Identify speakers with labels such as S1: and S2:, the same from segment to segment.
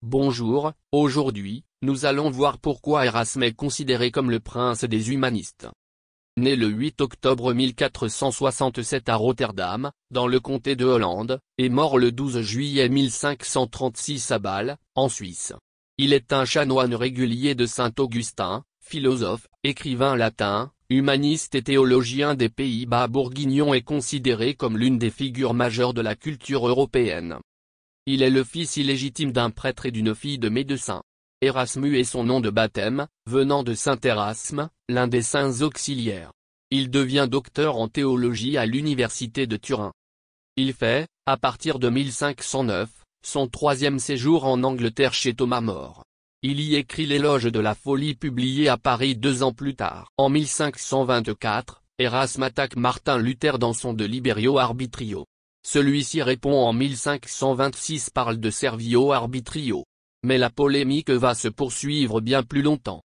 S1: Bonjour, aujourd'hui, nous allons voir pourquoi Erasme est considéré comme le prince des humanistes. Né le 8 octobre 1467 à Rotterdam, dans le comté de Hollande, et mort le 12 juillet 1536 à Bâle, en Suisse. Il est un chanoine régulier de Saint-Augustin, philosophe, écrivain latin, humaniste et théologien des Pays-Bas bourguignons et considéré comme l'une des figures majeures de la culture européenne. Il est le fils illégitime d'un prêtre et d'une fille de médecin. Erasmus est son nom de baptême, venant de Saint Erasme, l'un des saints auxiliaires. Il devient docteur en théologie à l'université de Turin. Il fait, à partir de 1509, son troisième séjour en Angleterre chez Thomas More. Il y écrit l'Éloge de la folie publié à Paris 2 ans plus tard. En 1524, Erasme attaque Martin Luther dans son De Liberio Arbitrio. Celui-ci répond en 1526 parle de Servio Arbitrio. Mais la polémique va se poursuivre bien plus longtemps.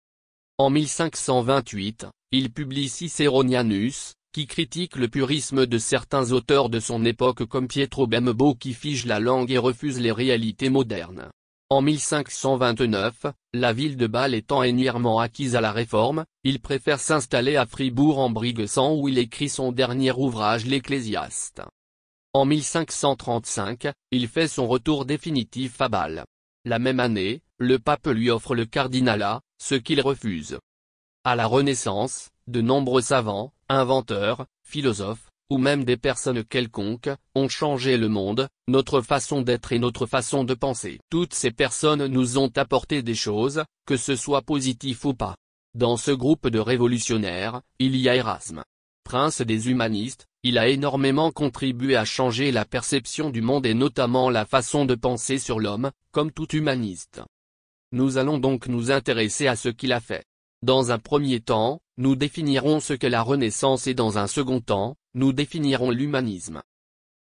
S1: En 1528, il publie Ciceronianus, qui critique le purisme de certains auteurs de son époque comme Pietro Bembo qui fige la langue et refuse les réalités modernes. En 1529, la ville de Bâle étant entièrement acquise à la Réforme, il préfère s'installer à Fribourg-en-Brisgau où il écrit son dernier ouvrage l'Ecclésiaste. En 1535, il fait son retour définitif à Bâle. La même année, le pape lui offre le cardinalat, ce qu'il refuse. À la Renaissance, de nombreux savants, inventeurs, philosophes, ou même des personnes quelconques, ont changé le monde, notre façon d'être et notre façon de penser. Toutes ces personnes nous ont apporté des choses, que ce soit positif ou pas. Dans ce groupe de révolutionnaires, il y a Erasme. Prince des humanistes, il a énormément contribué à changer la perception du monde et notamment la façon de penser sur l'homme, comme tout humaniste. Nous allons donc nous intéresser à ce qu'il a fait. Dans un premier temps, nous définirons ce qu'est la Renaissance et dans un second temps, nous définirons l'humanisme.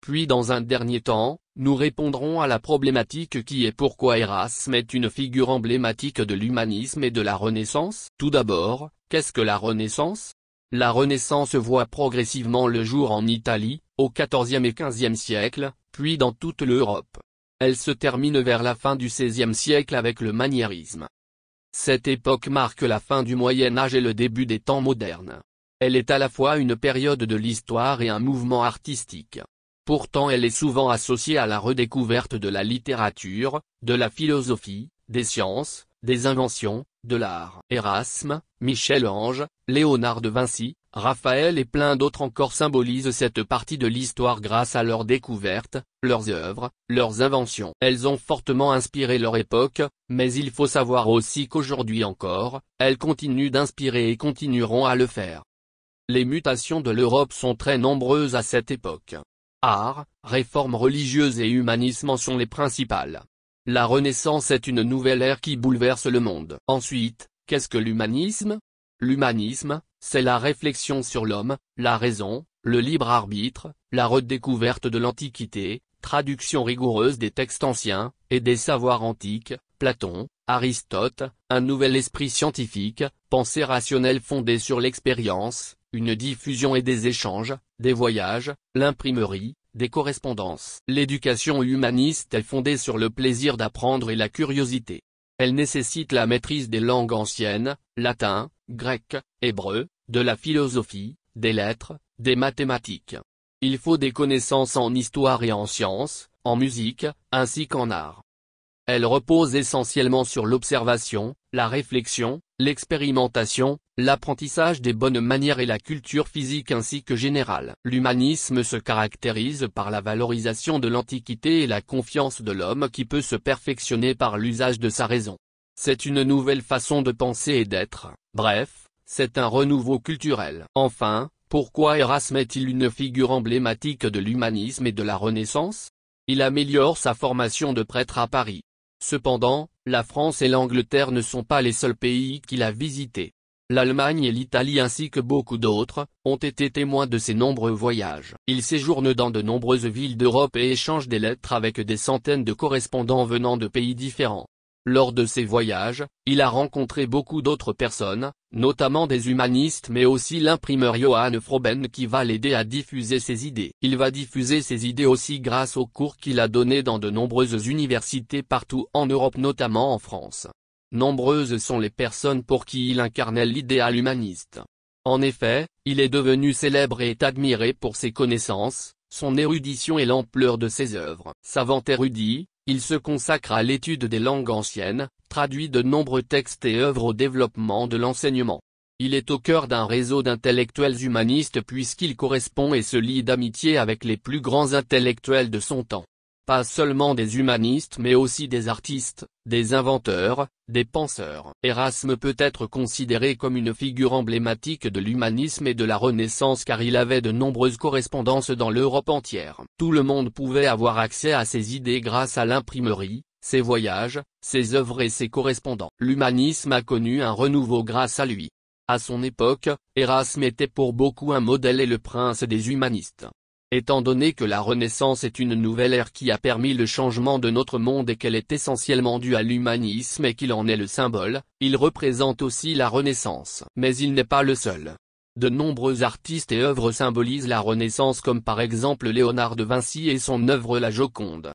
S1: Puis dans un dernier temps, nous répondrons à la problématique qui est pourquoi Erasme est une figure emblématique de l'humanisme et de la Renaissance. Tout d'abord, qu'est-ce que la Renaissance ? La Renaissance voit progressivement le jour en Italie, au XIVe et XVe siècle, puis dans toute l'Europe. Elle se termine vers la fin du XVIe siècle avec le maniérisme. Cette époque marque la fin du Moyen Âge et le début des temps modernes. Elle est à la fois une période de l'histoire et un mouvement artistique. Pourtant elle est souvent associée à la redécouverte de la littérature, de la philosophie, des sciences, des inventions, de l'art. Erasme, Michel-Ange, Léonard de Vinci, Raphaël et plein d'autres encore symbolisent cette partie de l'histoire grâce à leurs découvertes, leurs œuvres, leurs inventions. Elles ont fortement inspiré leur époque, mais il faut savoir aussi qu'aujourd'hui encore, elles continuent d'inspirer et continueront à le faire. Les mutations de l'Europe sont très nombreuses à cette époque. Art, réformes religieuses et humanisme en sont les principales. La Renaissance est une nouvelle ère qui bouleverse le monde. Ensuite, qu'est-ce que l'humanisme ? L'humanisme, c'est la réflexion sur l'homme, la raison, le libre arbitre, la redécouverte de l'Antiquité, traduction rigoureuse des textes anciens, et des savoirs antiques, Platon, Aristote, un nouvel esprit scientifique, pensée rationnelle fondée sur l'expérience, une diffusion et des échanges, des voyages, l'imprimerie, des correspondances. L'éducation humaniste est fondée sur le plaisir d'apprendre et la curiosité. Elle nécessite la maîtrise des langues anciennes, latin, grec, hébreu, de la philosophie, des lettres, des mathématiques. Il faut des connaissances en histoire et en sciences, en musique, ainsi qu'en art. Elle repose essentiellement sur l'observation, la réflexion, l'expérimentation, l'apprentissage des bonnes manières et la culture physique ainsi que générale. L'humanisme se caractérise par la valorisation de l'Antiquité et la confiance de l'homme qui peut se perfectionner par l'usage de sa raison. C'est une nouvelle façon de penser et d'être, bref, c'est un renouveau culturel. Enfin, pourquoi Erasme est-il une figure emblématique de l'humanisme et de la Renaissance ? Il améliore sa formation de prêtre à Paris. Cependant, la France et l'Angleterre ne sont pas les seuls pays qu'il a visités. L'Allemagne et l'Italie ainsi que beaucoup d'autres, ont été témoins de ses nombreux voyages. Il séjourne dans de nombreuses villes d'Europe et échange des lettres avec des centaines de correspondants venant de pays différents. Lors de ses voyages, il a rencontré beaucoup d'autres personnes, notamment des humanistes mais aussi l'imprimeur Johann Froben qui va l'aider à diffuser ses idées. Il va diffuser ses idées aussi grâce aux cours qu'il a donnés dans de nombreuses universités partout en Europe notamment en France. Nombreuses sont les personnes pour qui il incarnait l'idéal humaniste. En effet, il est devenu célèbre et est admiré pour ses connaissances, son érudition et l'ampleur de ses œuvres. Savant érudit, il se consacre à l'étude des langues anciennes, traduit de nombreux textes et œuvre au développement de l'enseignement. Il est au cœur d'un réseau d'intellectuels humanistes puisqu'il correspond et se lie d'amitié avec les plus grands intellectuels de son temps. Pas seulement des humanistes mais aussi des artistes, des inventeurs, des penseurs. Erasme peut être considéré comme une figure emblématique de l'humanisme et de la Renaissance car il avait de nombreuses correspondances dans l'Europe entière. Tout le monde pouvait avoir accès à ses idées grâce à l'imprimerie, ses voyages, ses œuvres et ses correspondants. L'humanisme a connu un renouveau grâce à lui. À son époque, Erasme était pour beaucoup un modèle et le prince des humanistes. Étant donné que la Renaissance est une nouvelle ère qui a permis le changement de notre monde et qu'elle est essentiellement due à l'humanisme et qu'il en est le symbole, il représente aussi la Renaissance. Mais il n'est pas le seul. De nombreux artistes et œuvres symbolisent la Renaissance comme par exemple Léonard de Vinci et son œuvre La Joconde.